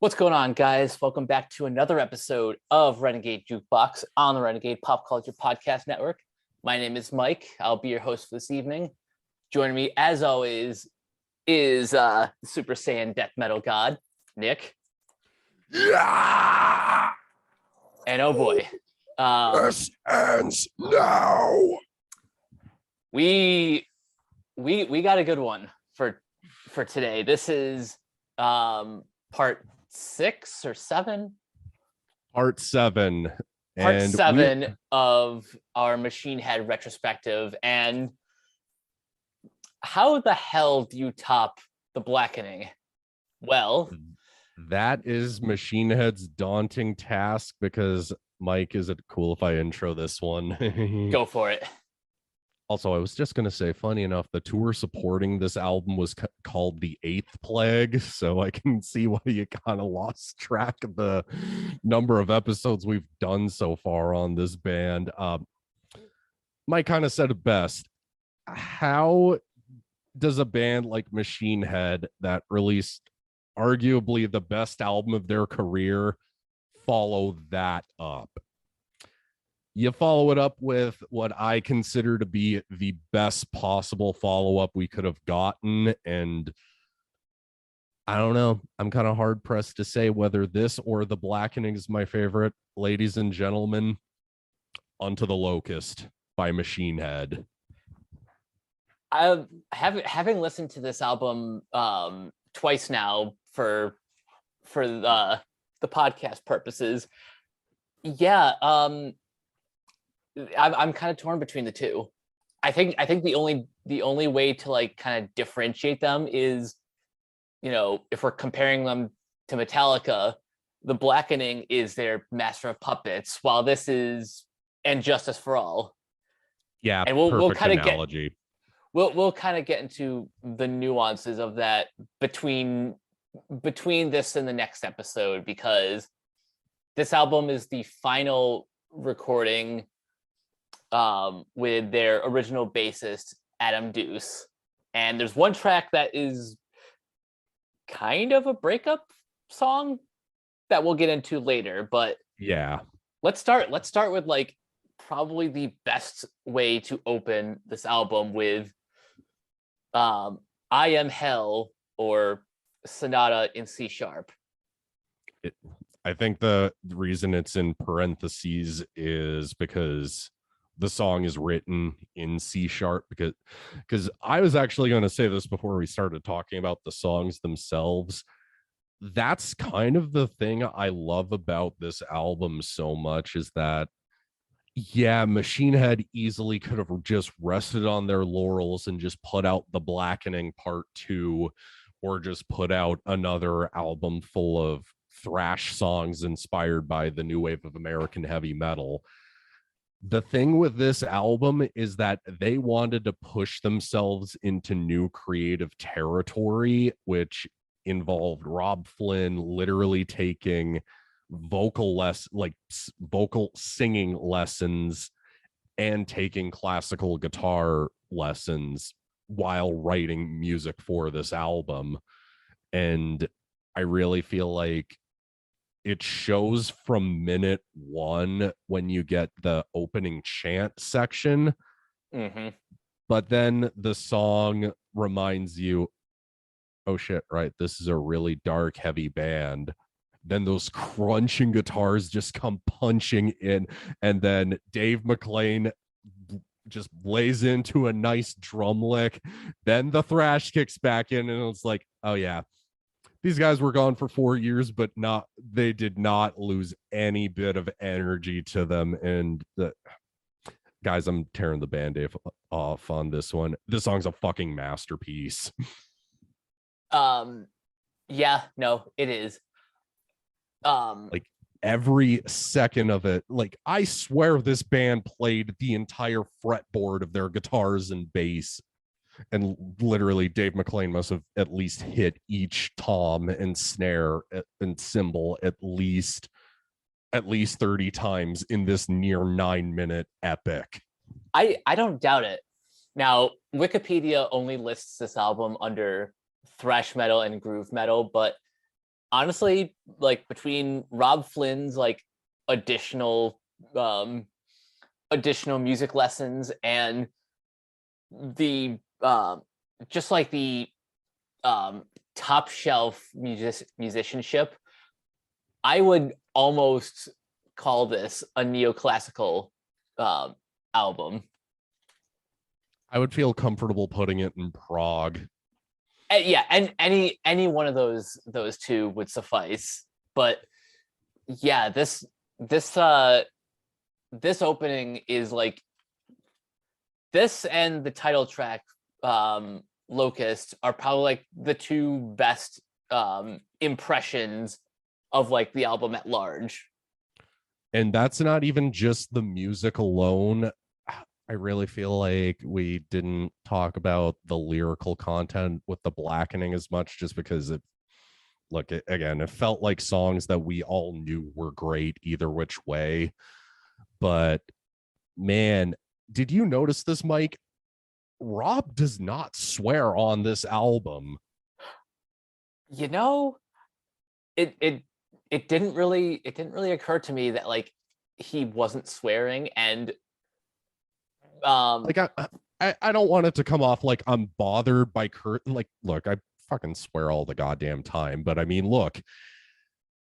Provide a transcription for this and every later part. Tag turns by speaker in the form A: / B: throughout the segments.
A: What's going on, guys? Welcome back to another episode of Renegade Jukebox on the Renegade Pop Culture Podcast Network. My name is Mike. I'll be your host for this evening. Joining me, as always, is Super Saiyan Death Metal God, Nick.
B: Yeah!
A: And oh boy.
B: This ends now.
A: We got a good one for today. This is part 6 or 7.
B: Part 7.
A: Part 7 of our Machine Head retrospective. And how the hell do you top the Blackening? Well,
B: that is Machine Head's daunting task because, Mike, is it cool if I intro this one?
A: Go for it.
B: Also, I was just going to say, funny enough, the tour supporting this album was called The Eighth Plague, so I can see why you kind of lost track of the number of episodes we've done so far on this band. Mike kind of said it best. How does a band like Machine Head that released arguably the best album of their career follow that up? You follow it up with what I consider to be the best possible follow-up we could have gotten, and I don't know. I'm kind of hard-pressed to say whether this or The Blackening is my favorite. Ladies and gentlemen, onto the Locust by Machine Head.
A: Having listened to this album twice now for the podcast purposes, yeah, I'm kind of torn between the two. I think the only way to like kind of differentiate them is, you know, if we're comparing them to Metallica, The Blackening is their Master of Puppets, while this is And Justice for All.
B: Yeah,
A: and we'll kind of
B: analogy.
A: We'll kind of get into the nuances of that between this and the next episode, because this album is the final recording with their original bassist Adam Deuce, and there's one track that is kind of a breakup song that we'll get into later. But
B: yeah,
A: let's start with like probably the best way to open this album with I Am Hell, or Sonata in C Sharp.
B: I think the reason it's in parentheses is because the song is written in C Sharp, because I was actually going to say this before we started talking about the songs themselves. That's kind of the thing I love about this album so much, is that, yeah, Machine Head easily could have just rested on their laurels and just put out The Blackening Part 2, or just put out another album full of thrash songs inspired by the new wave of American heavy metal. The thing with this album is that they wanted to push themselves into new creative territory, which involved Rob Flynn literally taking vocal singing lessons and taking classical guitar lessons while writing music for this album. And I really feel like it shows from minute 1 when you get the opening chant section.
A: Mm-hmm.
B: But then the song reminds you, oh shit, right, this is a really dark, heavy band. Then those crunching guitars just come punching in, and then Dave McClain just lays into a nice drum lick. Then the thrash kicks back in, and it's like, oh yeah, these guys were gone for 4 years, but they did not lose any bit of energy to them. And guys, I'm tearing the Band-Aid off on this one. This song's a fucking masterpiece.
A: Yeah, no, it is.
B: Like every second of it, like I swear this band played the entire fretboard of their guitars and bass, and literally Dave McClain must have at least hit each tom and snare and cymbal at least 30 times in this near 9-minute epic.
A: I don't doubt it. Now, Wikipedia only lists this album under thrash metal and groove metal, but honestly, like between Rob Flynn's like additional additional music lessons and the just like the top shelf musicianship, I would almost call this a neoclassical album.
B: I would feel comfortable putting it in prog.
A: Yeah, and any one of those two would suffice. But yeah, this this opening is like, this and the title track, Locust, are probably like the two best impressions of like the album at large.
B: And that's not even just the music alone. I really feel like we didn't talk about the lyrical content with the Blackening as much, just because it felt like songs that we all knew were great either which way. But man, did you notice this, Mike? Rob does not swear on this album.
A: You know, it didn't really occur to me that like he wasn't swearing. And
B: like I don't want it to come off like I'm bothered by Kurt. Like, look, I fucking swear all the goddamn time, but I mean, look,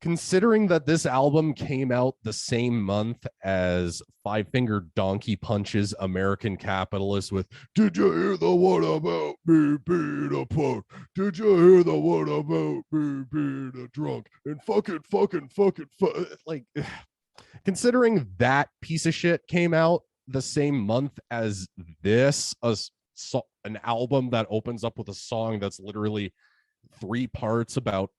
B: considering that this album came out the same month as Five Finger Donkey Punch's American Capitalist with "Did you hear the one about me being a punk? Did you hear the one about me being a drunk? And fucking like, considering that piece of shit came out the same month as this, an album that opens up with a song that's literally 3 parts about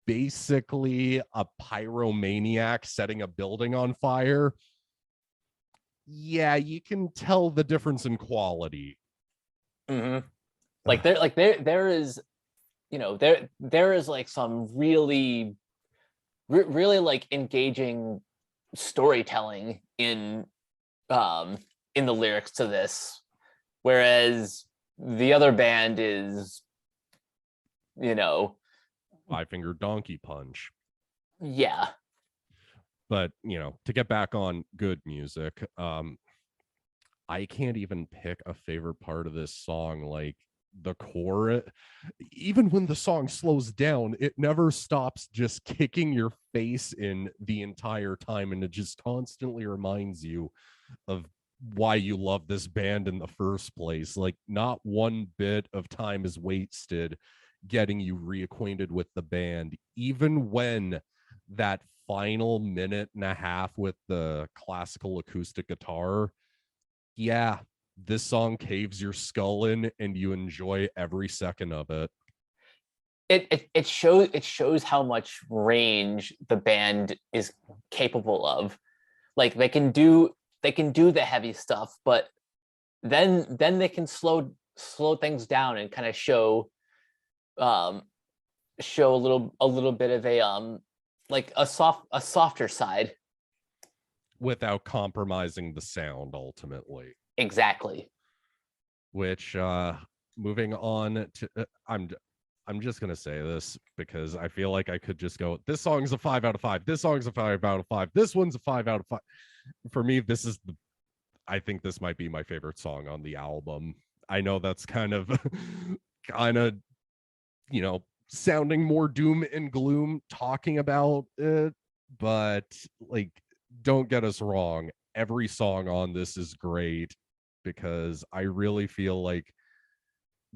B: basically a pyromaniac setting a building on fire. Yeah, you can tell the difference in quality.
A: Mm-hmm. There is, you know, there is like some really like engaging storytelling in the lyrics to this, whereas the other band is, you know,
B: Five Finger Donkey Punch.
A: Yeah.
B: But, you know, to get back on good music, I can't even pick a favorite part of this song. Like, the chorus, even when the song slows down, it never stops just kicking your face in the entire time, and it just constantly reminds you of why you love this band in the first place. Like, not one bit of time is wasted getting you reacquainted with the band, even when that final minute and a half with the classical acoustic guitar, yeah, this song caves your skull in and you enjoy every second of it.
A: It shows how much range the band is capable of. Like, they can do the heavy stuff, but then they can slow things down and kind of show a little bit of a like a softer side
B: without compromising the sound ultimately.
A: Exactly.
B: Which moving on to I'm just gonna say this because I feel like I could just go, this song's a 5 out of 5, this song's a 5 out of 5, this one's a 5 out of 5. For me, I think this might be my favorite song on the album. I know that's kind of you know, sounding more doom and gloom talking about it, but like, don't get us wrong, every song on this is great, because I really feel like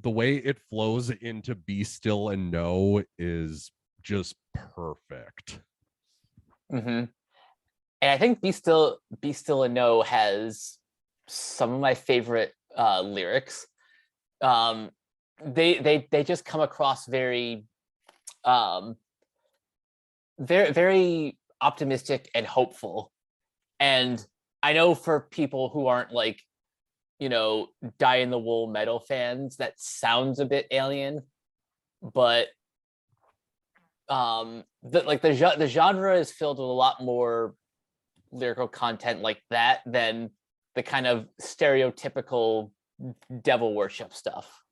B: the way it flows into Be Still and Know is just perfect.
A: Mm-hmm. And I think Be Still and Know has some of my favorite lyrics. They just come across very very optimistic and hopeful. And I know for people who aren't like, you know, die in the wool metal fans, that sounds a bit alien, but the genre is filled with a lot more lyrical content like that than the kind of stereotypical devil worship stuff.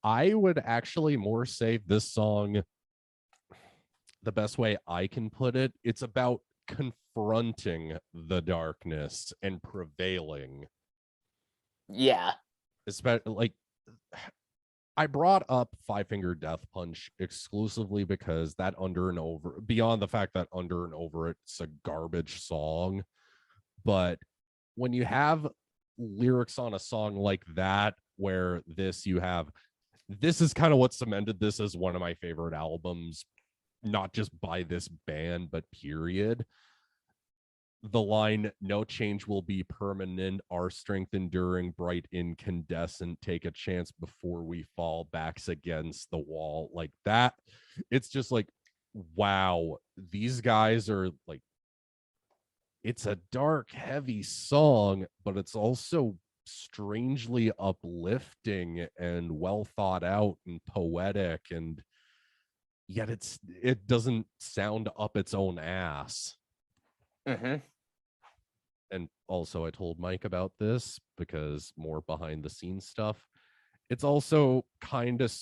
B: I would actually more say this song, the best way I can put it, it's about confronting the darkness and prevailing.
A: Yeah.
B: Especially like I brought up Five Finger Death Punch exclusively because that Under and Over, beyond the fact that Under and Over it's a garbage song, but when you have lyrics on a song like that, where this is kind of what cemented this as one of my favorite albums, not just by this band, but period. The line, "No change will be permanent, our strength enduring, bright incandescent, take a chance before we fall, backs against the wall," like that. It's just like, wow, these guys are like, it's a dark, heavy song, but it's also strangely uplifting and well thought out and poetic, and yet it doesn't sound up its own ass.
A: Mm-hmm.
B: And also I told Mike about this because more behind the scenes stuff. It's also kind of,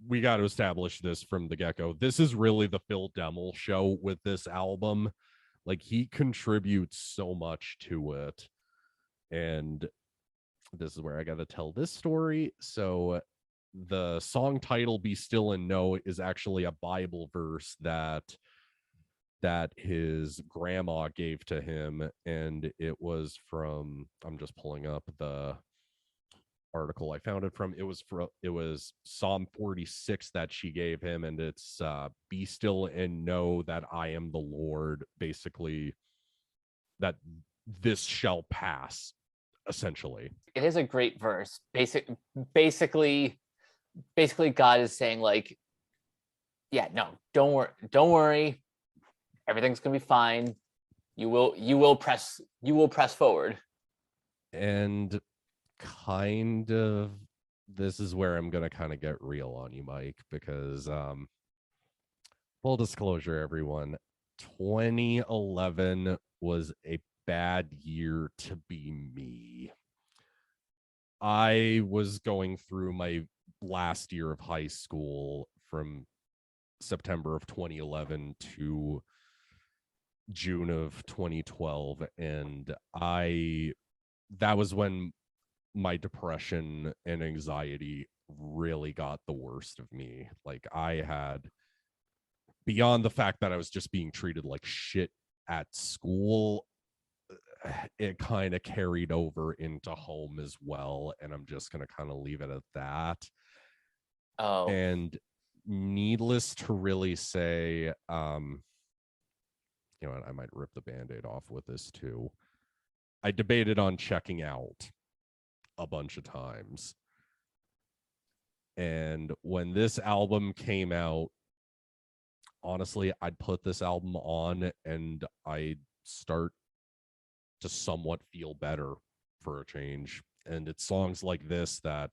B: we got to establish this from the get-go. This is really the Phil Demmel show with this album. Like, he contributes so much to it. And this is where I got to tell this story. So the song title, "Be Still and Know," is actually a Bible verse that his grandma gave to him, and it was from, I'm just pulling up the article I found it from. It was Psalm 46 that she gave him, and it's "Be still and know that I am the Lord," basically that this shall pass, essentially.
A: It is a great verse. Basically God is saying, like, yeah, no, don't worry, everything's gonna be fine. You will press forward.
B: And kind of, this is where I'm gonna kind of get real on you, Mike, because full disclosure, everyone, 2011 was a bad year to be me. I was going through my last year of high school from September of 2011 to June of 2012, and that was when my depression and anxiety really got the worst of me. Like, I had, beyond the fact that I was just being treated like shit at school, it kind of carried over into home as well, and I'm just going to kind of leave it at that.
A: Oh.
B: And needless to really say, you know what, I might rip the Band-Aid off with this too. I debated on checking out a bunch of times. And when this album came out, honestly, I'd put this album on and I'd start to somewhat feel better for a change. And it's songs like this that,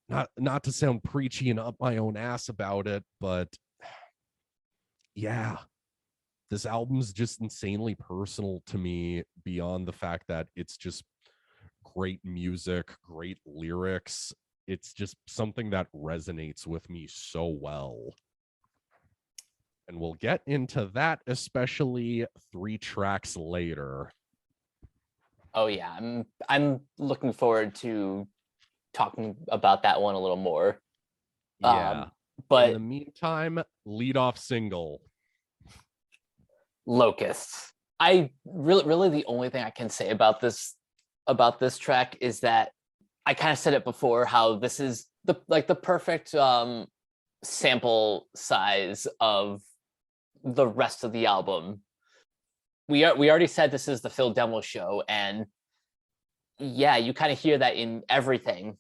B: not to sound preachy and up my own ass about it, but yeah, this album's just insanely personal to me, beyond the fact that it's just great music, great lyrics. It's just something that resonates with me so well. And we'll get into that, especially 3 tracks later.
A: Oh yeah, I'm looking forward to talking about that one a little more.
B: Yeah.
A: But
B: in the meantime, lead off single,
A: Locust. I really the only thing I can say about this track is that I kind of said it before, how this is the perfect sample size of the rest of the album. We already said this is the Phil Demmel show, and yeah, you kind of hear that in everything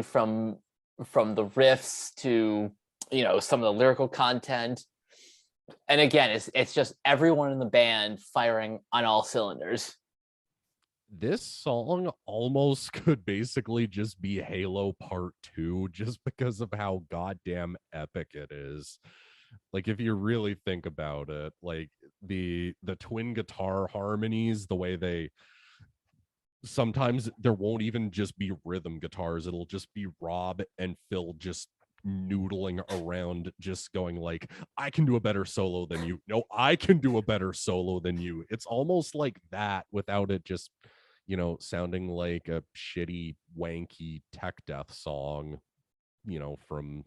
A: from the riffs to, you know, some of the lyrical content. And again, it's just everyone in the band firing on all cylinders.
B: This song almost could basically just be Halo Part 2, just because of how goddamn epic it is. Like, if you really think about it, like the twin guitar harmonies, the way they, sometimes there won't even just be rhythm guitars, it'll just be Rob and Phil just noodling around, just going like, I can do a better solo than you. No, I can do a better solo than you. It's almost like that without it just, sounding like a shitty, wanky tech death song, from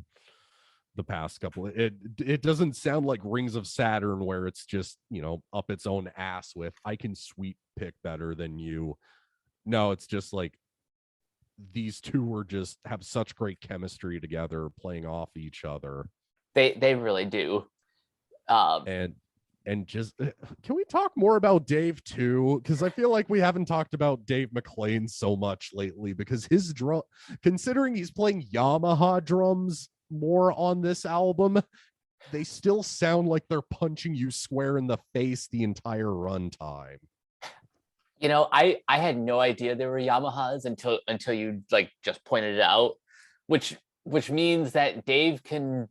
B: the past couple. It doesn't sound like Rings of Saturn where it's just, up its own ass with, I can sweep pick better than you. No, it's just like these two were just have such great chemistry together, playing off each other.
A: They really do.
B: And just can we talk more about Dave too? Because I feel like we haven't talked about Dave McClain so much lately, because his drum, considering he's playing Yamaha drums more on this album, they still sound like they're punching you square in the face the entire runtime.
A: I had no idea they were Yamahas until you like just pointed it out, which means that Dave can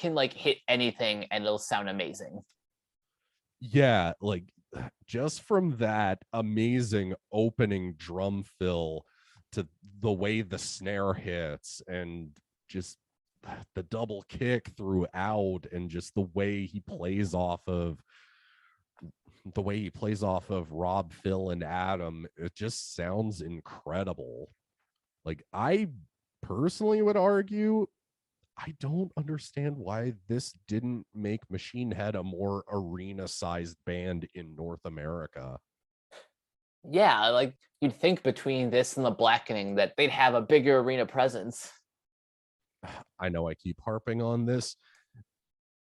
A: like hit anything and it'll sound amazing.
B: Yeah, like just from that amazing opening drum fill to the way the snare hits and just the double kick throughout, and just the way he plays off of Rob, Phil, and Adam, it just sounds incredible. Like, I personally would argue, I don't understand why this didn't make Machine Head a more arena-sized band in North America.
A: Yeah, like you'd think between this and the Blackening that they'd have a bigger arena presence.
B: I know I keep harping on this.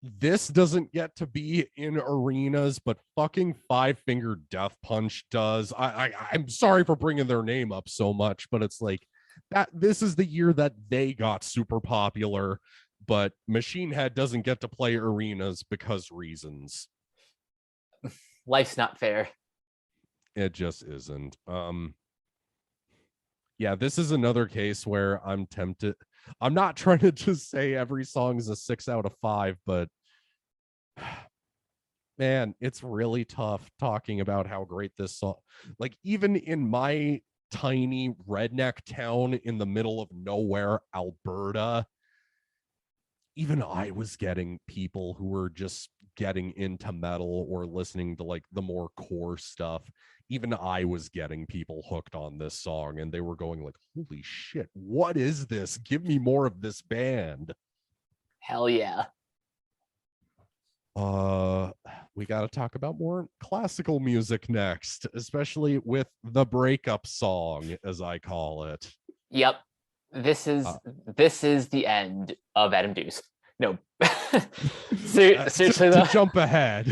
B: This doesn't get to be in arenas, but fucking Five Finger Death Punch does. I'm sorry for bringing their name up so much, but it's like that. This is the year that they got super popular, but Machine Head doesn't get to play arenas because reasons.
A: Life's not fair.
B: It just isn't. Yeah, this is another case where I'm tempted. I'm not trying to just say every song is a 6 out of 5, but man, it's really tough talking about how great this song. Like, even in my tiny redneck town in the middle of nowhere, Alberta, even I was getting people who were just getting into metal or listening to like the more core stuff. Even I was getting people hooked on this song, and they were going like, holy shit, what is this? Give me more of this band.
A: Hell yeah.
B: We got to talk about more classical music next, especially with the breakup song, as I call it.
A: Yep. This is the end of Adam Deuce. No. Seriously,
B: to jump ahead.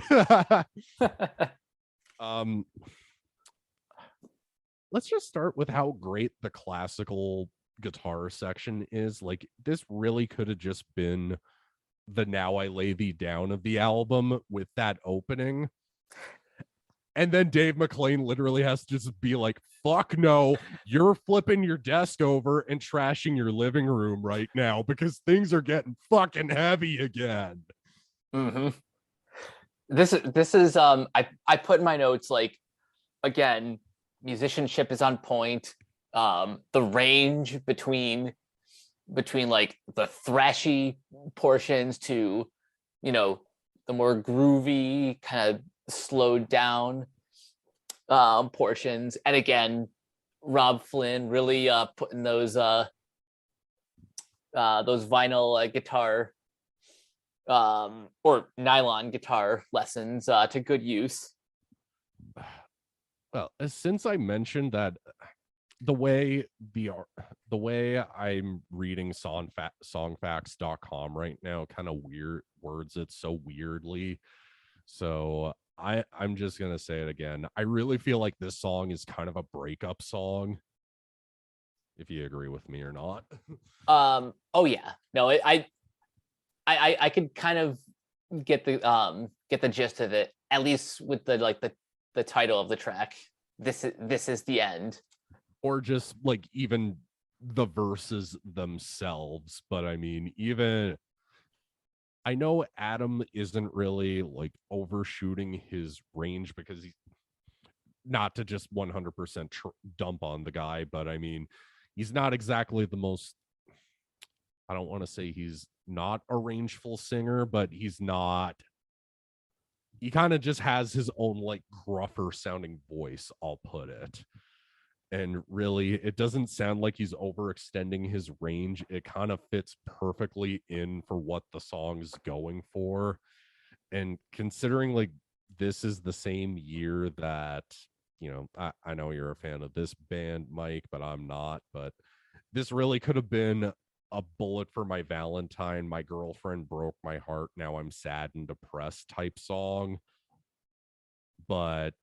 B: Let's just start with how great the classical guitar section is. Like, this really could have just been the Now I Lay Thee Down of the album with that opening. And then Dave McClain literally has to just be like, fuck no, you're flipping your desk over and trashing your living room right now because things are getting fucking heavy again.
A: Mm-hmm. This is I put in my notes, like, again, musicianship is on point. The range between like the thrashy portions to, the more groovy, kind of slowed down portions, and again, Rob Flynn really putting those vinyl guitar or nylon guitar lessons to good use.
B: Well, since I mentioned that, the way I'm reading songfacts.com right now kind of weird words it so weirdly. So I'm just gonna say it again. I really feel like this song is kind of a breakup song, if you agree with me or not.
A: Oh yeah, no, I could kind of get the gist of it, at least with the title of the track. This is the end.
B: Or just like even the verses themselves. But I mean, even I know Adam isn't really like overshooting his range, because he's not to just 100% dump on the guy, but I mean, he's not exactly the most I don't want to say he's not a rangeful singer, but he's not. He kind of just has his own like gruffer sounding voice, I'll put it. And really, it doesn't sound like he's overextending his range. It kind of fits perfectly in for what the song's going for. And considering like this is the same year that, I know you're a fan of this band, Mike, but I'm not. But this really could have been a bullet for my Valentine. My girlfriend broke my heart. Now I'm sad and depressed type song. But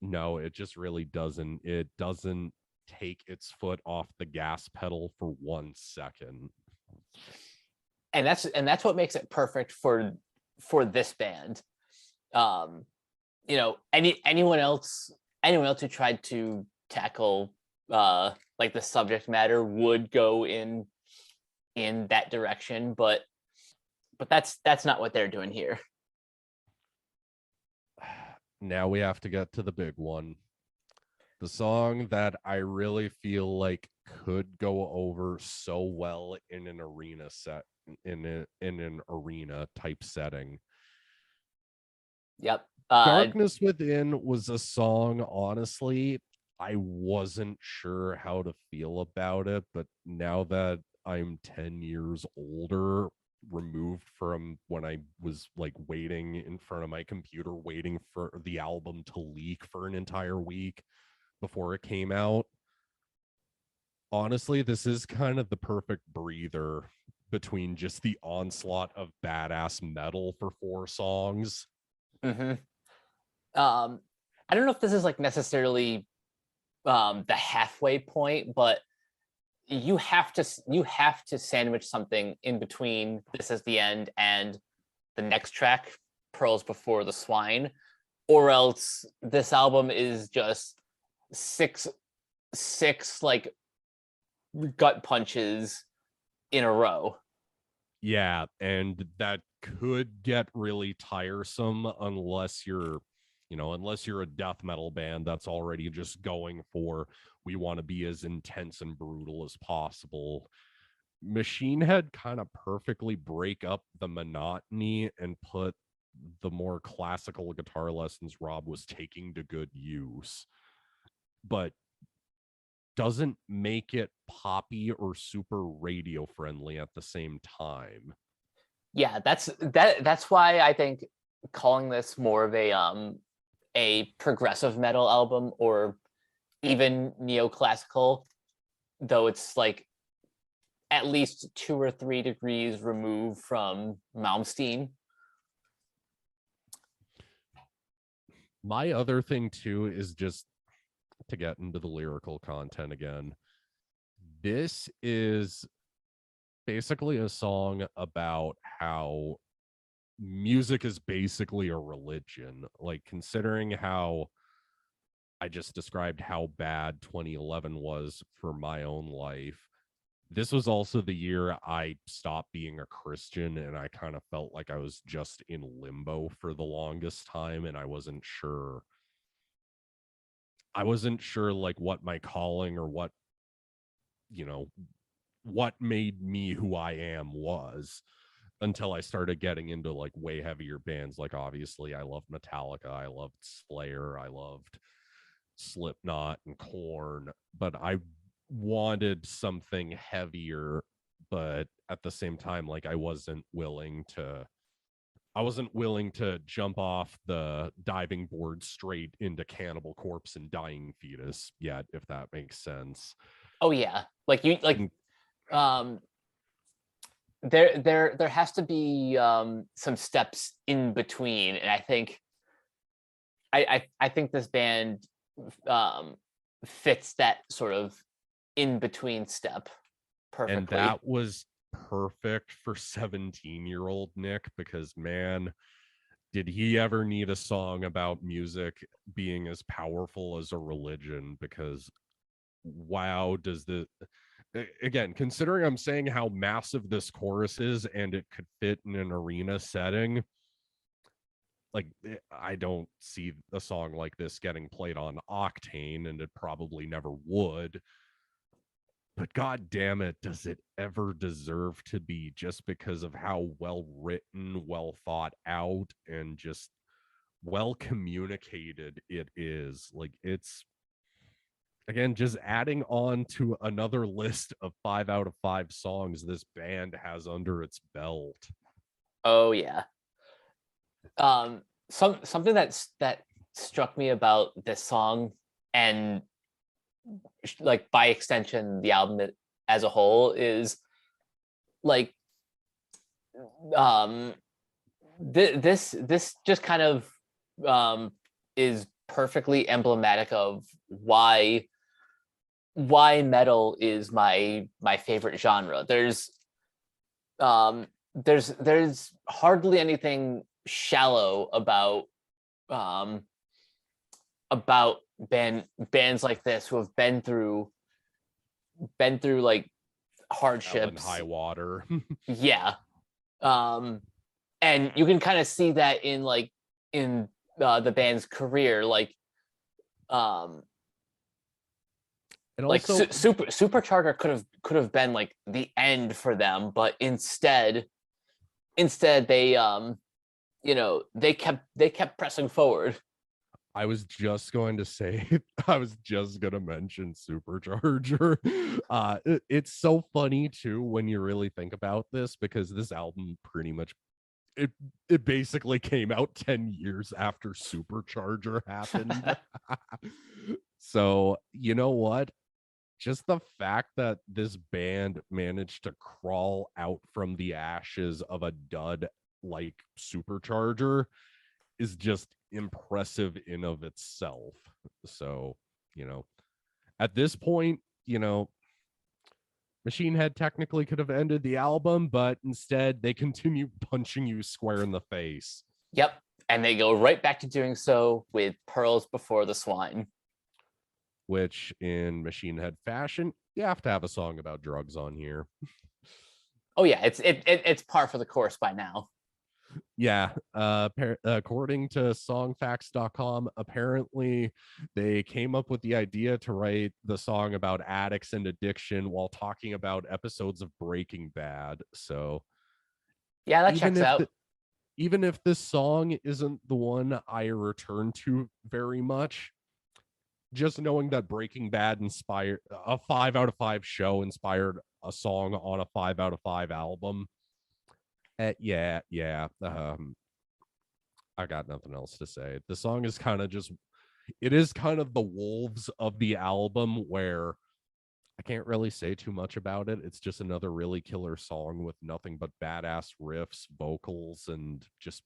B: no, it just really doesn't. It doesn't take its foot off the gas pedal for 1 second.
A: And that's what makes it perfect for this band. Anyone else who tried to tackle like the subject matter would go in that direction, but that's not what they're doing here.
B: Now we have to get to the big one. The song that I really feel like could go over so well in an arena set, in an arena type setting.
A: Yep.
B: Darkness Within was a song, honestly, I wasn't sure how to feel about it, but now that I'm 10 years older, removed from when I was like waiting in front of my computer, waiting for the album to leak for an entire week before it came out. Honestly, this is kind of the perfect breather between just the onslaught of badass metal for 4 songs.
A: Mm-hmm. I don't know if this is like necessarily the halfway point, but you have to sandwich something in between This Is the End and the next track, Pearls Before the Swine, or else this album is just six like gut punches in a row.
B: Yeah, and that could get really tiresome unless you're a death metal band that's already just going for, we want to be as intense and brutal as possible. Machine Head kind of perfectly break up the monotony and put the more classical guitar lessons Rob was taking to good use, but doesn't make it poppy or super radio friendly at the same time.
A: Yeah, that's why I think calling this more of a progressive metal album or even neoclassical, though it's like at least 2 or 3 degrees removed from Malmsteen.
B: My other thing too is just to get into the lyrical content again. This is basically a song about how music is basically a religion. Like, considering how I just described how bad 2011 was for my own life, this was also the year I stopped being a Christian, and I kind of felt like I was just in limbo for the longest time, and I wasn't sure like what my calling or what made me who I am was, until I started getting into like way heavier bands. Like, obviously I loved Metallica, I loved Slayer, I loved Slipknot and Korn, but I wanted something heavier. But at the same time, like, I wasn't willing to jump off the diving board straight into Cannibal Corpse and Dying Fetus yet, if that makes sense.
A: Oh yeah, there has to be some steps in between, and I think this band fits that sort of in between step perfectly.
B: And that was perfect for 17-year-old Nick, because man, did he ever need a song about music being as powerful as a religion. Because wow, again, considering I'm saying how massive this chorus is and it could fit in an arena setting, like, I don't see a song like this getting played on Octane, and it probably never would. but god damn it, does it ever deserve to be, just because of how well written, well thought out, and just well communicated it is. Like, it's, again, just adding on to another list of 5 out of 5 songs this band has under its belt.
A: Oh yeah. Something that struck me about this song, and like by extension the album as a whole, is like this just kind of is perfectly emblematic of why metal is my favorite genre. There's hardly anything shallow about bands like this who have been through like hardships,
B: high water.
A: yeah. And you can kind of see that in the band's career, like
B: and
A: like
B: also,
A: Supercharger could have been like the end for them, but instead they they kept pressing forward.
B: I was just going to say, I was just going to mention Supercharger. It's so funny too when you really think about this, because this album pretty much, it basically came out 10 years after Supercharger happened. So, you know what? Just the fact that this band managed to crawl out from the ashes of a dud like Supercharger is just impressive in of itself. So, at this point, Machine Head technically could have ended the album, but instead they continue punching you square in the face.
A: Yep. And they go right back to doing so with Pearls Before the Swine.
B: Which, in Machine Head fashion, you have to have a song about drugs on here.
A: Oh yeah, it's par for the course by now.
B: Yeah, according to songfacts.com, apparently they came up with the idea to write the song about addicts and addiction while talking about episodes of Breaking Bad. So
A: yeah, that checks out.
B: Even if this song isn't the one I return to very much, just knowing that Breaking Bad inspired a 5 out of 5 show, inspired a song on a 5 out of 5 album. Yeah. I got nothing else to say. The song is kind of it is kind of the wolves of the album, where I can't really say too much about it. It's just another really killer song with nothing but badass riffs, vocals, and just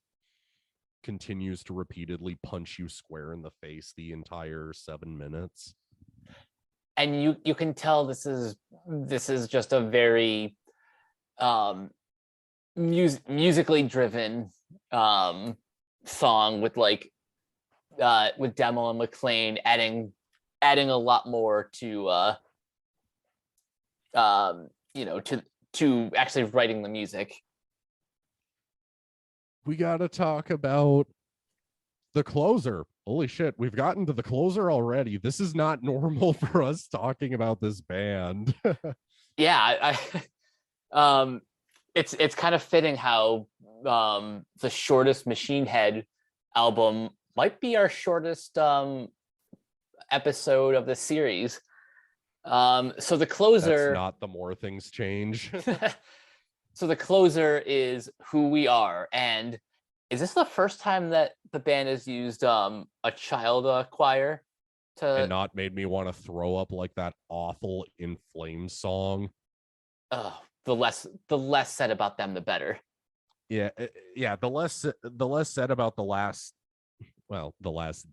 B: continues to repeatedly punch you square in the face the entire 7 minutes.
A: And you can tell this is just a very musically driven song, with with Demo and McLean adding a lot more to to actually writing the music.
B: We gotta talk about the closer. Holy shit, we've gotten to the closer already. This is not normal for us talking about this band.
A: Yeah, it's kind of fitting how the shortest Machine Head album might be our shortest episode of the series. So the closer,
B: that's not the more things change.
A: So the closer is Who We Are. And is this the first time that the band has used a child choir
B: and not made me want to throw up like that awful In Flames song?
A: The less said about them, the better.
B: Yeah. The less said about the last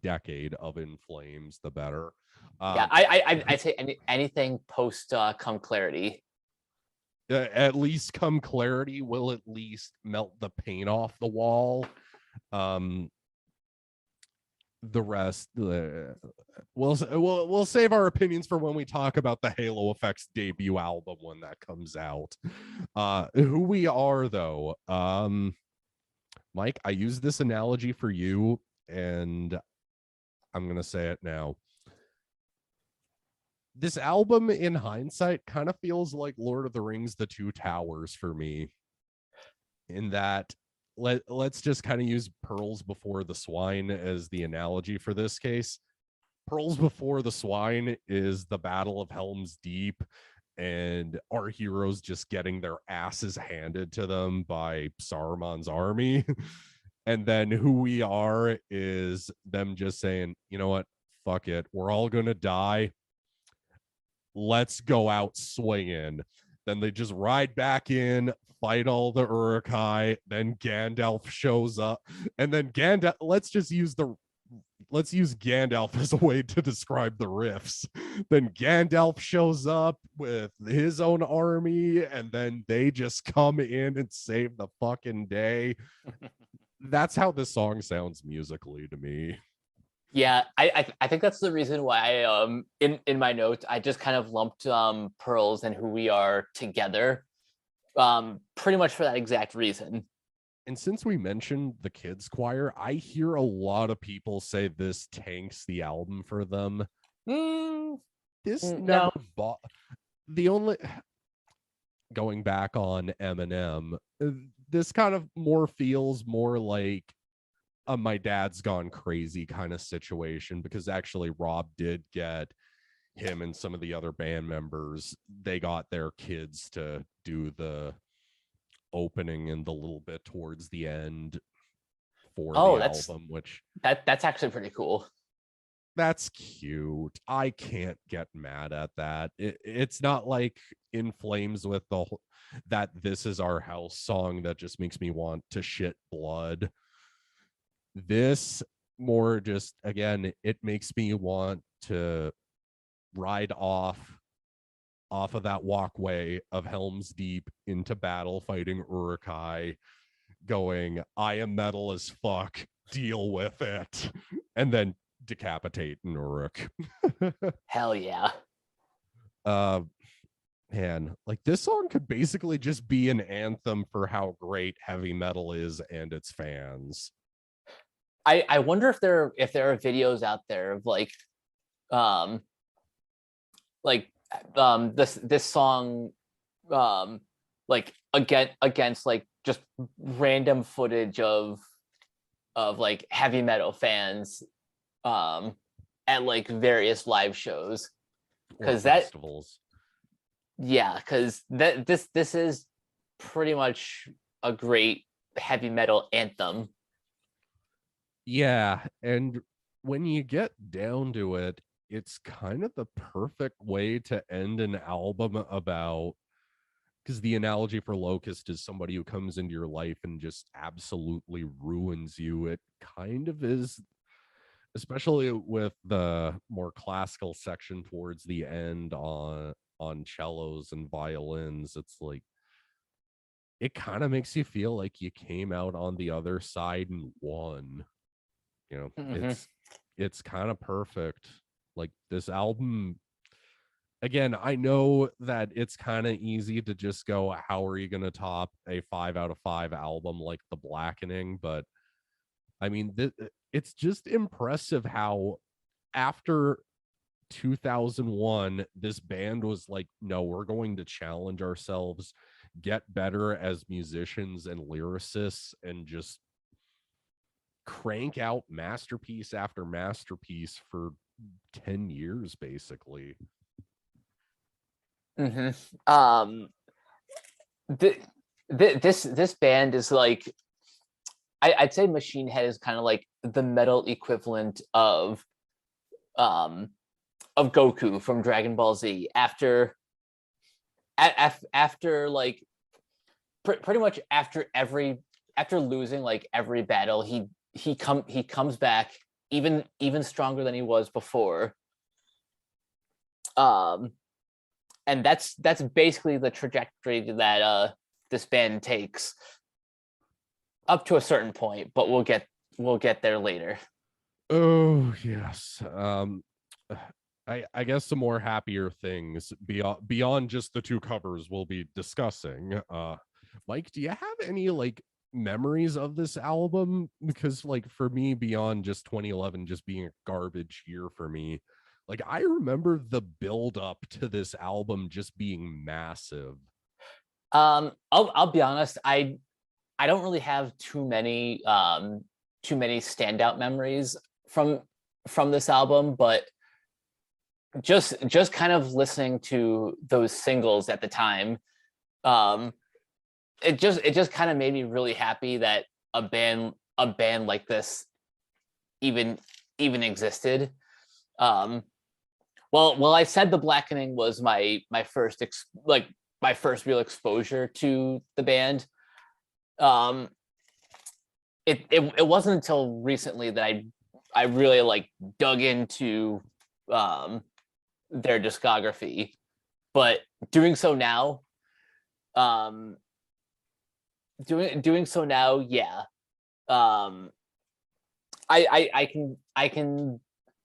B: decade of In Flames, the better.
A: Yeah, I'd say anything post Come Clarity.
B: At least Come Clarity will at least melt the paint off the wall. The rest, we'll save our opinions for when we talk about the Halo Effects debut album when that comes out. Who We Are, though, Mike, I used this analogy for you, and I'm gonna say it now. This album in hindsight kind of feels like Lord of the Rings The Two Towers for me, in that let's just kind of use Pearls Before the Swine as the analogy for this case. Pearls Before the Swine is the Battle of Helm's Deep and our heroes just getting their asses handed to them by Saruman's army. And then Who We Are is them just saying, you know what, fuck it, we're all gonna die, let's go out swinging. Then they just ride back in, fight all the Uruk-hai, then Gandalf shows up, and then Gandalf, let's use Gandalf as a way to describe the riffs. Then Gandalf shows up with his own army, and then they just come in and save the fucking day. That's how this song sounds musically to me.
A: Yeah, I think that's the reason why in my notes I just kind of lumped Pearls and Who We Are together, pretty much for that exact reason.
B: And since we mentioned the kids choir, I hear a lot of people say this tanks the album for them. This never bought the only, going back on Eminem, this kind of more feels more like a My Dad's Gone Crazy kind of situation, because actually Rob did get him and some of the other band members, they got their kids to do the opening and the little bit towards the end for the album, which
A: that's actually pretty cool.
B: That's cute. I can't get mad at that. It's not like In Flames with that This Is Our House song that just makes me want to shit blood. This more just, again, it makes me want to ride off of that walkway of Helm's Deep into battle fighting Uruk-hai, going, I am metal as fuck, deal with it, and then decapitate an Uruk.
A: Hell yeah.
B: Man, like this song could basically just be an anthem for how great heavy metal is and its fans.
A: I wonder if there are videos out there of this song like against like just random footage of like heavy metal fans at like various live shows, because
B: festivals.
A: Because this is pretty much a great heavy metal anthem.
B: Yeah, and when you get down to it, it's kind of the perfect way to end an album about, because the analogy for Locust is somebody who comes into your life and just absolutely ruins you. It kind of is, especially with the more classical section towards the end on cellos and violins. It's like, it kind of makes you feel like you came out on the other side and won. You know, it's kind of perfect. Like this album, again, I know that it's kind of easy to just go, how are you going to top a 5 out of 5 album like The Blackening? But I mean, it's just impressive how after 2001, this band was like, no, we're going to challenge ourselves, get better as musicians and lyricists, and just crank out masterpiece after masterpiece for 10 years basically.
A: This band is like, I'd say Machine Head is kind of like the metal equivalent of Goku from Dragon Ball Z. After like pretty much after losing like every battle, he comes back even stronger than he was before. And that's basically the trajectory that this band takes up to a certain point, but we'll get there later.
B: Oh yes. I guess some more happier things beyond just the two covers we'll be discussing. Mike, do you have any like memories of this album? Because like for me, beyond just 2011 just being a garbage year for me, Like, I remember the build up to this album just being massive.
A: I'll be honest, I don't really have too many standout memories from this album, but just kind of listening to those singles at the time, um, it just kind of made me really happy that a band like this even existed. Um, well, I said the Blackening was my first my first real exposure to the band. Um, it wasn't until recently that I really like dug into um their discography, but doing so now, um, doing so now, yeah, um, I can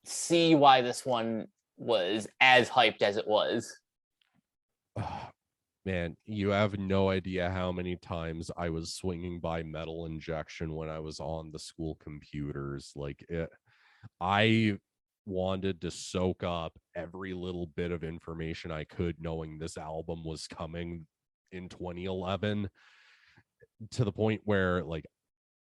A: see why this one was as hyped as it was.
B: Man, you have no idea how many times I was swinging by Metal Injection when I was on the school computers. I wanted to soak up every little bit of information I could, knowing this album was coming in 2011, to the point where, like,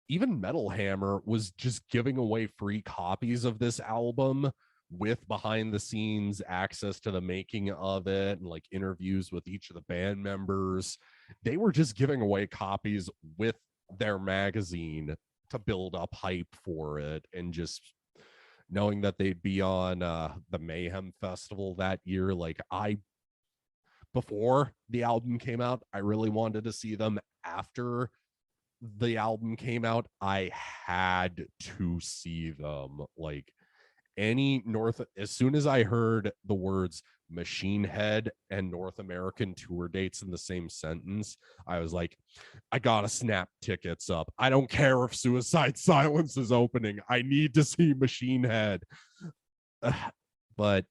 B: even Metal Hammer was just giving away free copies of this album with behind the scenes access to the making of it and like interviews with each of the band members. They were just giving away copies with their magazine to build up hype for it, and just knowing that they'd be on the Mayhem Festival that year. Like, before the album came out, I really wanted to see them. After the album came out, I had to see them. Like, as soon as I heard the words Machine Head and North American tour dates in the same sentence, I was like, I gotta snap tickets up. I don't care if Suicide Silence is opening. I need to see Machine Head. But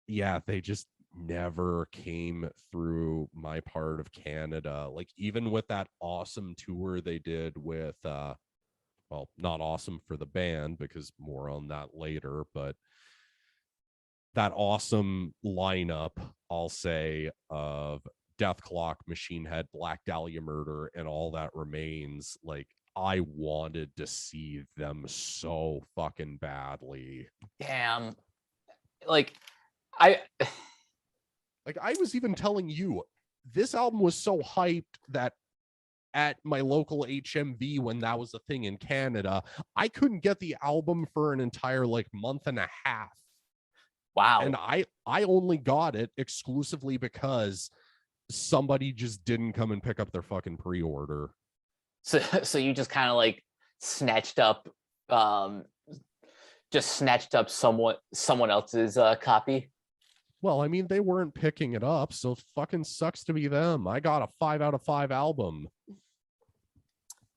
B: yeah, they just never came through my part of Canada. Like, even with that awesome tour they did with well, not awesome for the band, because more on that later, but that awesome lineup, I'll say, of Death Clock, Machine Head, Black Dahlia Murder, and All That Remains. Like, I wanted to see them so fucking badly.
A: Damn, like I
B: Like, I was even telling you, this album was so hyped that at my local HMV, when that was a thing in Canada, I couldn't get the album for an entire like month and a half.
A: wow.
B: And I only got it exclusively because somebody just didn't come and pick up their fucking pre-order.
A: So you just kind of like snatched up someone else's copy.
B: Well, I mean, they weren't picking it up, so fucking sucks to be them. I got a 5 out of 5 album.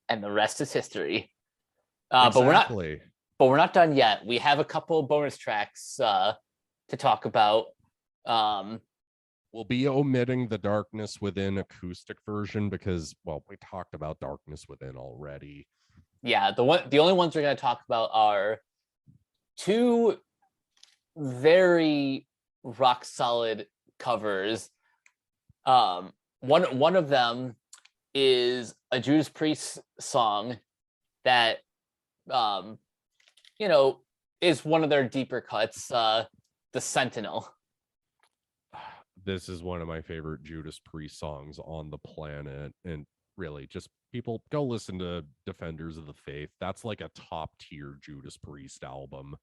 A: And the rest is history.
B: Exactly.
A: But we're not done yet. We have a couple of bonus tracks to talk about.
B: We'll be omitting the Darkness Within acoustic version because, well, we talked about Darkness Within already.
A: Yeah, the only ones we're going to talk about are two very rock solid covers. One of them is a Judas Priest song that is one of their deeper cuts, The Sentinel.
B: This is one of my favorite Judas Priest songs on the planet, and really, just people go listen to Defenders of the Faith. That's like a top tier Judas Priest album,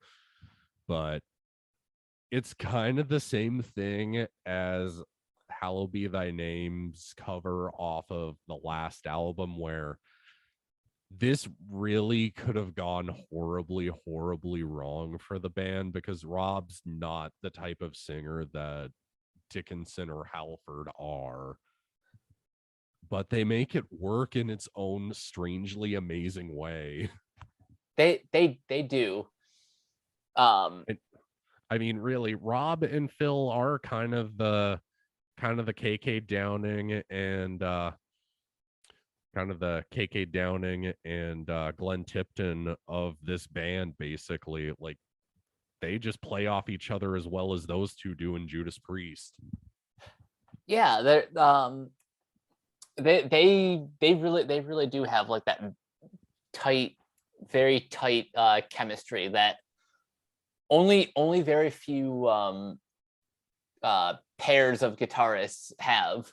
B: but it's kind of the same thing as Hallowed Be Thy Name's cover off of the last album, where this really could have gone horribly, horribly wrong for the band, because Rob's not the type of singer that Dickinson or Halford are. But they make it work in its own strangely amazing way.
A: They do.
B: I mean, really, Rob and Phil are kind of the KK Downing and Glenn Tipton of this band, basically. Like, they just play off each other as well as those two do in Judas Priest.
A: Yeah, they really do have like that tight, very tight chemistry that only very few pairs of guitarists have.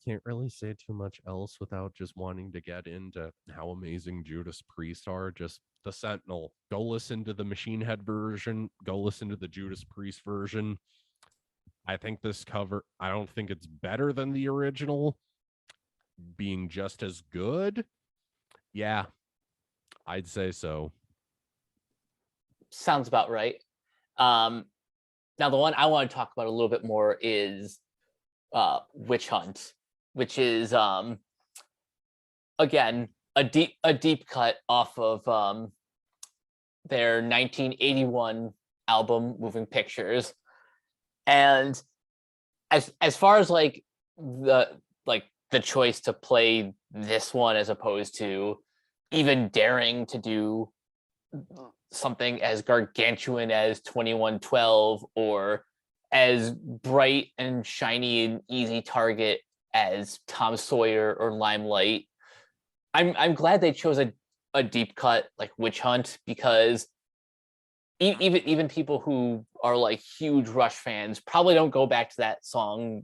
B: Can't really say too much else without just wanting to get into how amazing Judas Priest are. Just the Sentinel. Go listen to the Machine Head version. Go listen to the Judas Priest version. I think this cover, I don't think it's better than the original, being just as good. Yeah, I'd say so.
A: Sounds about right. Now the one I want to talk about a little bit more is Witch Hunt, which is again a deep cut off of their 1981 album Moving Pictures. And as far as like the choice to play this one as opposed to even daring to do something as gargantuan as 2112 or as bright and shiny and easy target as Tom Sawyer or Limelight, I'm glad they chose a deep cut like Witch Hunt, because even people who are like huge Rush fans probably don't go back to that song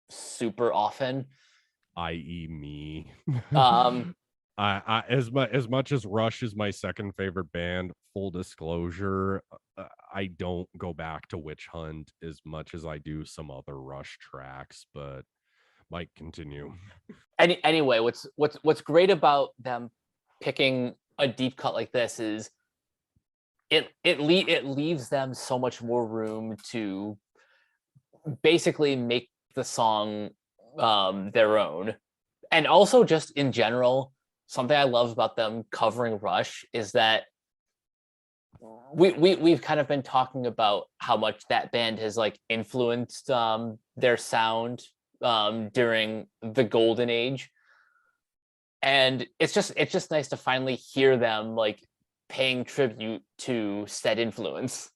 A: super often,
B: i.e. me.
A: um
B: I as much as Rush is my second favorite band, full disclosure, I don't go back to Witch Hunt as much as I do some other Rush tracks, but might continue.
A: anyway, what's great about them picking a deep cut like this is it leaves them so much more room to basically make the song their own. And also just in general, something I love about them covering Rush is that we've kind of been talking about how much that band has like influenced their sound during the golden age. And it's just nice to finally hear them like paying tribute to said influence.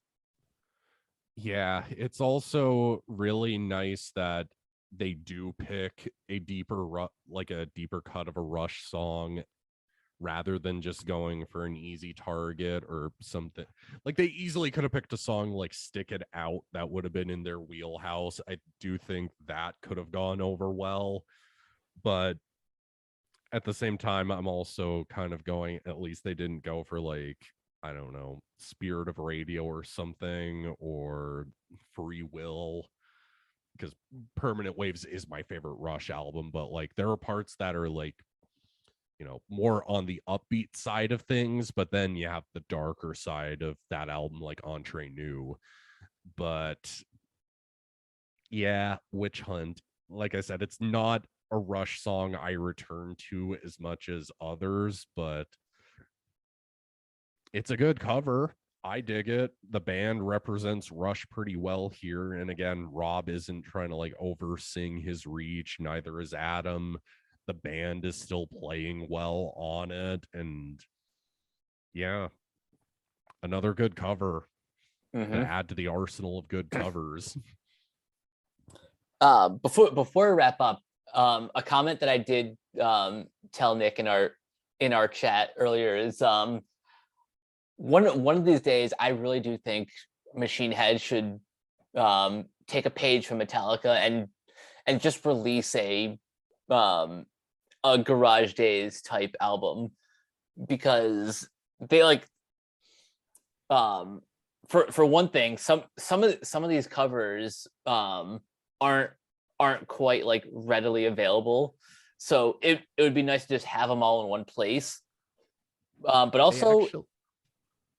B: Yeah, it's also really nice that they do pick a deeper cut of a Rush song rather than just going for an easy target or something. Like they easily could have picked a song like Stick It Out that would have been in their wheelhouse. I do think that could have gone over well, but at the same time I'm also kind of going, at least they didn't go for like, I don't know, Spirit of Radio or something, or Free Will, because Permanent Waves is my favorite Rush album, but like there are parts that are like, you know, more on the upbeat side of things, but then you have the darker side of that album like Entre Nous. But yeah, Witch Hunt, like I said, it's not a Rush song I return to as much as others, but it's a good cover. I dig it. The band represents Rush pretty well here. And again, Rob isn't trying to like over sing his reach. Neither is Adam. The band is still playing well on it. And yeah, another good cover to add to the arsenal of good covers.
A: Before we wrap up, a comment that I did tell Nick in our chat earlier is one of these days I really do think Machine Head should take a page from Metallica and just release a Garage Days type album, because they like for one thing, some of these covers aren't quite like readily available, so it would be nice to just have them all in one place. But also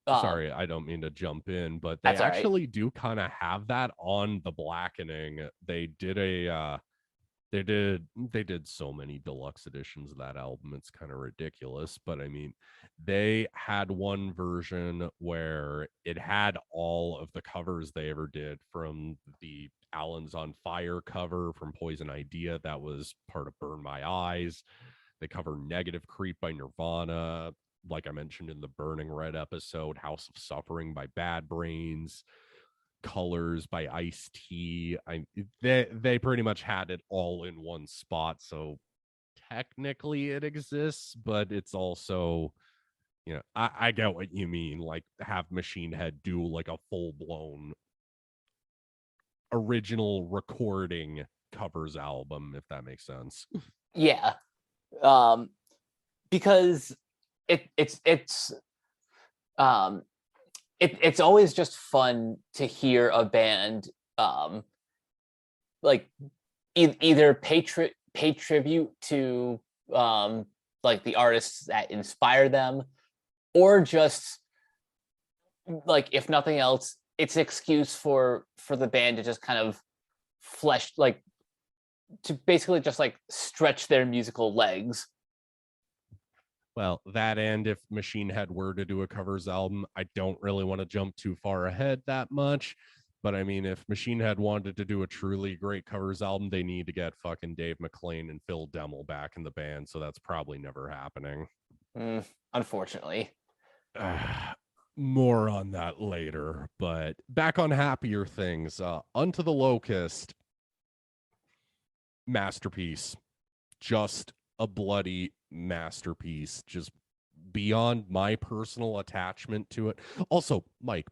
B: sorry, I don't mean to jump in, but they actually do kind of have that on the Blackening. They did they did so many deluxe editions of that album, it's kind of ridiculous. But I mean, they had one version where it had all of the covers they ever did, from the Allen's on Fire cover from Poison Idea that was part of Burn My Eyes. They cover Negative Creep by Nirvana, like I mentioned in the Burning Red episode, House of Suffering by Bad Brains, Colors by Ice-T. They pretty much had it all in one spot, so technically it exists, but it's also, you know, I get what you mean. Like, have Machine Head do like a full-blown original recording covers album, if that makes sense.
A: Yeah. Because it's always just fun to hear a band like either pay tribute to like the artists that inspire them, or just like, if nothing else, it's an excuse for the band to just kind of flesh, like, to basically just like stretch their musical legs.
B: Well, that, and if Machine Head were to do a covers album, I don't really want to jump too far ahead that much. But I mean, if Machine Head wanted to do a truly great covers album, they need to get fucking Dave McClain and Phil Demmel back in the band. So that's probably never happening.
A: Unfortunately.
B: More on that later. But back on happier things. Unto the Locust. Masterpiece. Just a bloody masterpiece. Just beyond my personal attachment to it. Also, Mike,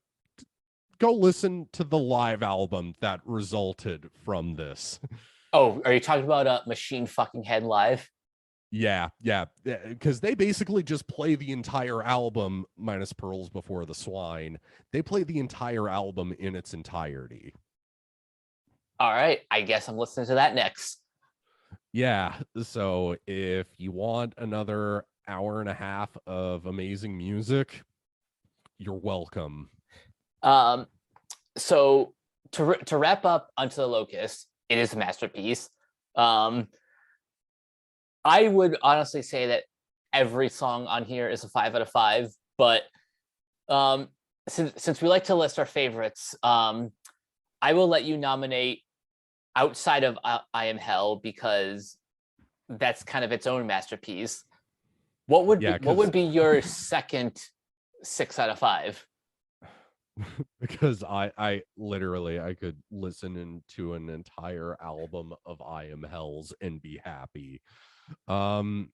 B: go listen to the live album that resulted from this.
A: Oh, are you talking about Machine fucking Head Live?
B: Yeah, because they basically just play the entire album minus Pearls Before the Swine. They play the entire album in its entirety.
A: All right, I guess I'm listening to that next.
B: Yeah, so if you want another hour and a half of amazing music, you're welcome.
A: So to wrap up Unto the Locust, it is a masterpiece. I would honestly say that every song on here is a 5 out of 5, but since we like to list our favorites, I will let you nominate outside of I Am Hell, because that's kind of its own masterpiece. What would be your second 6 out of 5?
B: Because I literally I could listen to an entire album of I Am Hells and be happy. I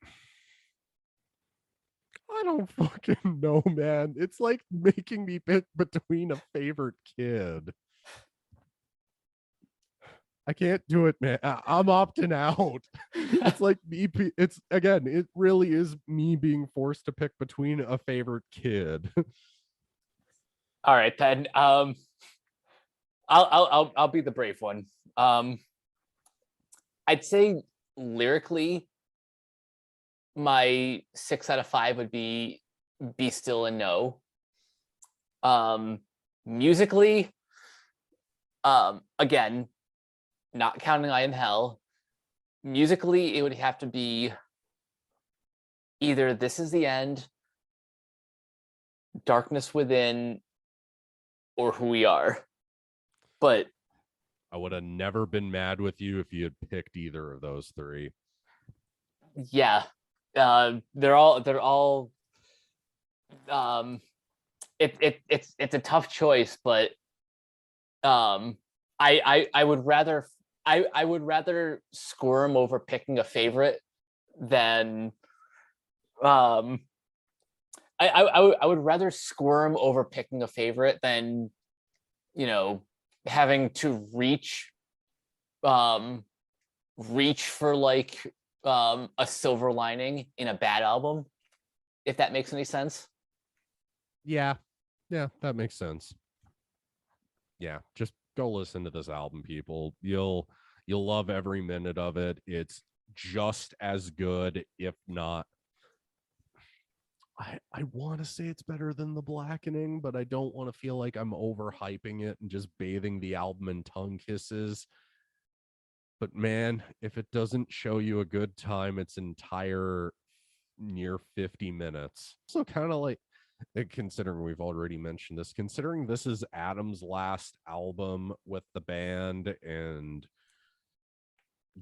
B: don't fucking know, man. It's like making me pick between a favorite kid. I can't do it, man. I'm opting out. It's like me. It's again. It really is me being forced to pick between a favorite kid.
A: All right, then. I'll be the brave one. I'd say lyrically, my 6 out of 5 would be Be Still and Know. Musically, again, not counting I Am Hell, musically it would have to be either This Is the End, Darkness Within, or Who We Are. But
B: I would have never been mad with you if you had picked either of those three.
A: Yeah, they're all it's a tough choice, but I would rather squirm over picking a favorite than I would rather squirm over picking a favorite than, you know, having to reach for like a silver lining in a bad album, if that makes any sense.
B: Yeah, that makes sense. Yeah, just go listen to this album, people. You'll love every minute of it. It's just as good, if not, I want to say it's better than The Blackening, but I don't want to feel like I'm overhyping it and just bathing the album in tongue kisses. But man, if it doesn't show you a good time, its entire near 50 minutes. So kind of like, considering we've already mentioned this, considering this is Adam's last album with the band and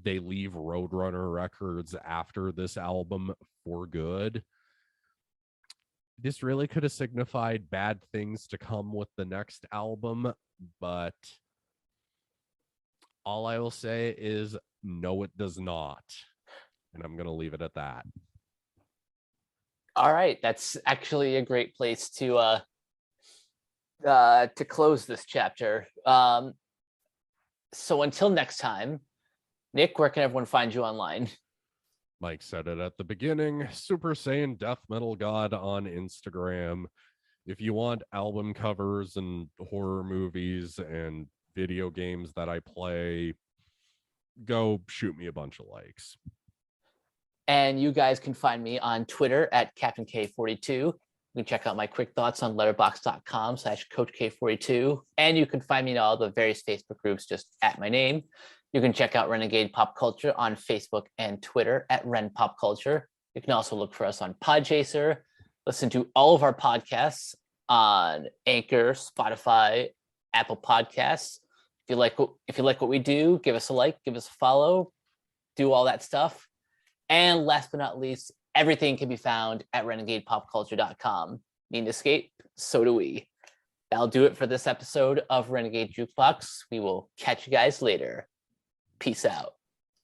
B: they leave Roadrunner Records after this album for good, this really could have signified bad things to come with the next album, but all I will say is no, it does not. And I'm going to leave it at that.
A: All right, that's actually a great place to close this chapter. So until next time, Nick, where can everyone find you online?
B: Mike said it at the beginning. Super Saiyan Death Metal God on Instagram. If you want album covers and horror movies and video games that I play, go shoot me a bunch of likes.
A: And you guys can find me on Twitter at Captain K42. You can check out my quick thoughts on letterboxd.com/CoachK42. And you can find me in all the various Facebook groups just at my name. You can check out Renegade Pop Culture on Facebook and Twitter at Ren Pop Culture. You can also look for us on Podchaser. Listen to all of our podcasts on Anchor, Spotify, Apple Podcasts. If you like what we do, give us a like, give us a follow, do all that stuff. And last but not least, everything can be found at renegadepopculture.com. Need to escape? So do we. That'll do it for this episode of Renegade Jukebox. We will catch you guys later. Peace out.